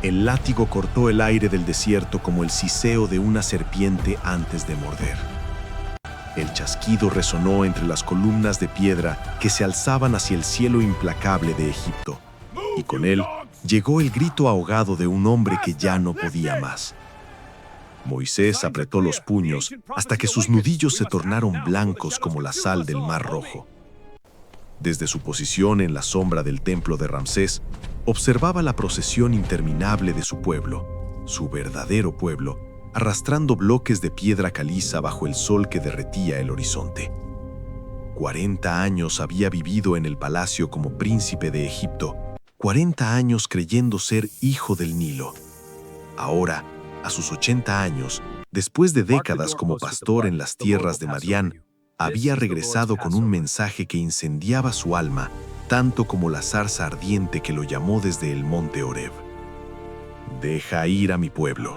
El látigo cortó el aire del desierto como el siseo de una serpiente antes de morder. El chasquido resonó entre las columnas de piedra que se alzaban hacia el cielo implacable de Egipto, y con él llegó el grito ahogado de un hombre que ya no podía más. Moisés apretó los puños hasta que sus nudillos se tornaron blancos como la sal del Mar Rojo. Desde su posición en la sombra del templo de Ramsés, observaba la procesión interminable de su pueblo, su verdadero pueblo, arrastrando bloques de piedra caliza bajo el sol que derretía el horizonte. 40 años había vivido en el palacio como príncipe de Egipto, 40 años creyendo ser hijo del Nilo. Ahora, a sus 80 años, después de décadas como pastor en las tierras de Madián, había regresado con un mensaje que incendiaba su alma, tanto como la zarza ardiente que lo llamó desde el monte Horeb. «Deja ir a mi pueblo»,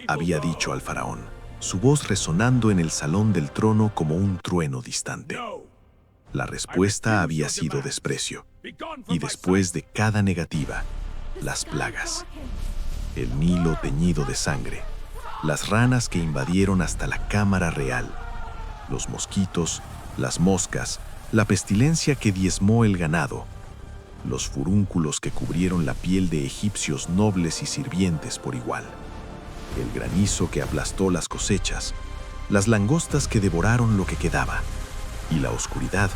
había dicho al faraón, su voz resonando en el salón del trono como un trueno distante. La respuesta había sido desprecio, y después de cada negativa, las plagas. El Nilo teñido de sangre, las ranas que invadieron hasta la cámara real, los mosquitos, las moscas, la pestilencia que diezmó el ganado, los furúnculos que cubrieron la piel de egipcios nobles y sirvientes por igual, el granizo que aplastó las cosechas, las langostas que devoraron lo que quedaba, y la oscuridad,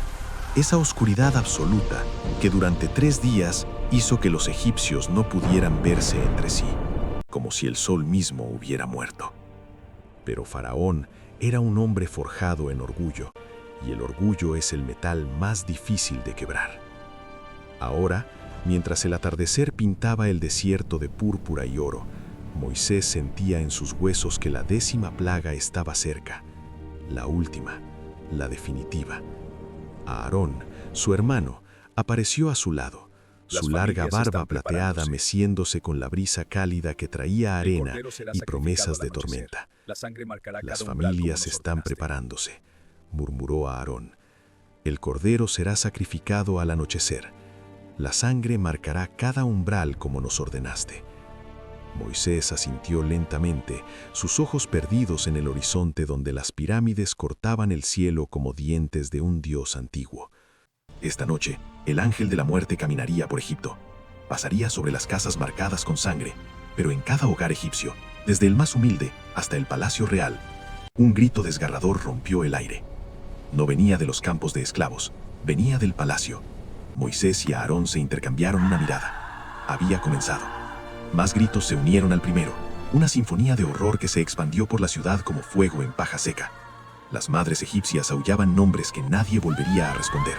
esa oscuridad absoluta que durante 3 días hizo que los egipcios no pudieran verse entre sí, como si el sol mismo hubiera muerto. Pero Faraón era un hombre forjado en orgullo, y el orgullo es el metal más difícil de quebrar. Ahora, mientras el atardecer pintaba el desierto de púrpura y oro, Moisés sentía en sus huesos que la 10ª plaga estaba cerca, la última, la definitiva. Aarón, su hermano, apareció a su lado, su larga barba plateada meciéndose con la brisa cálida que traía arena y promesas de tormenta. «Las familias están preparándose», murmuró Aarón. «El cordero será sacrificado al anochecer. La sangre marcará cada umbral como nos ordenaste». Moisés asintió lentamente, sus ojos perdidos en el horizonte donde las pirámides cortaban el cielo como dientes de un dios antiguo. Esta noche, el ángel de la muerte caminaría por Egipto. Pasaría sobre las casas marcadas con sangre, pero en cada hogar egipcio, desde el más humilde hasta el palacio real, un grito desgarrador rompió el aire. No venía de los campos de esclavos, venía del palacio. Moisés y Aarón se intercambiaron una mirada. Había comenzado. Más gritos se unieron al primero, una sinfonía de horror que se expandió por la ciudad como fuego en paja seca. Las madres egipcias aullaban nombres que nadie volvería a responder.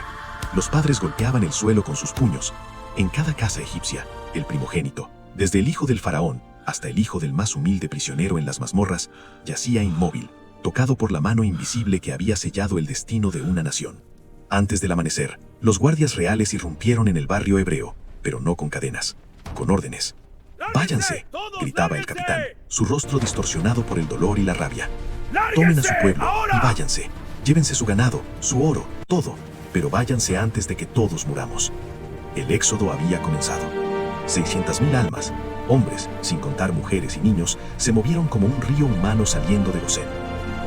Los padres golpeaban el suelo con sus puños. En cada casa egipcia, el primogénito, desde el hijo del faraón hasta el hijo del más humilde prisionero en las mazmorras, yacía inmóvil, tocado por la mano invisible que había sellado el destino de una nación. Antes del amanecer, los guardias reales irrumpieron en el barrio hebreo, pero no con cadenas, con órdenes. «¡Váyanse!», gritaba el capitán, su rostro distorsionado por el dolor y la rabia. «Tomen a su pueblo y váyanse. Llévense su ganado, su oro, todo, pero váyanse antes de que todos muramos». El éxodo había comenzado. 600.000 almas, hombres, sin contar mujeres y niños, se movieron como un río humano saliendo de Gosén.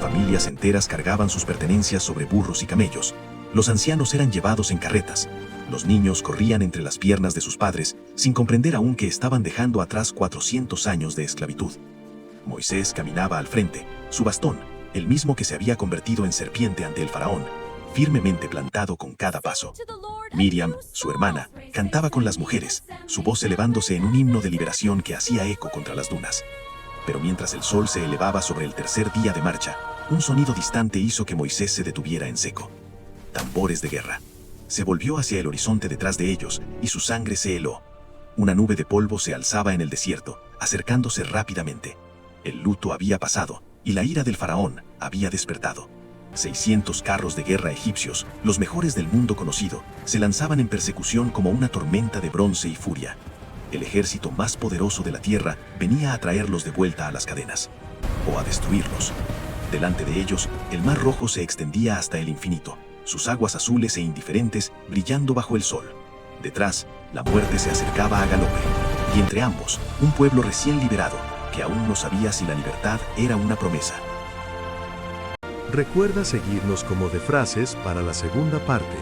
Familias enteras cargaban sus pertenencias sobre burros y camellos. Los ancianos eran llevados en carretas. Los niños corrían entre las piernas de sus padres, sin comprender aún que estaban dejando atrás 400 años de esclavitud. Moisés caminaba al frente, su bastón, el mismo que se había convertido en serpiente ante el faraón, firmemente plantado con cada paso. Miriam, su hermana, cantaba con las mujeres, su voz elevándose en un himno de liberación que hacía eco contra las dunas. Pero mientras el sol se elevaba sobre el tercer día de marcha, un sonido distante hizo que Moisés se detuviera en seco. Tambores de guerra. Se volvió hacia el horizonte detrás de ellos y su sangre se heló. Una nube de polvo se alzaba en el desierto, acercándose rápidamente. El luto había pasado y la ira del faraón había despertado. 600 carros de guerra egipcios, los mejores del mundo conocido, se lanzaban en persecución como una tormenta de bronce y furia. El ejército más poderoso de la tierra venía a traerlos de vuelta a las cadenas, o a destruirlos. Delante de ellos, el Mar Rojo se extendía hasta el infinito, sus aguas azules e indiferentes brillando bajo el sol. Detrás, la muerte se acercaba a galope. y entre ambos, un pueblo recién liberado, que aún no sabía si la libertad era una promesa. Recuerda seguirnos como De Frases para la segunda parte.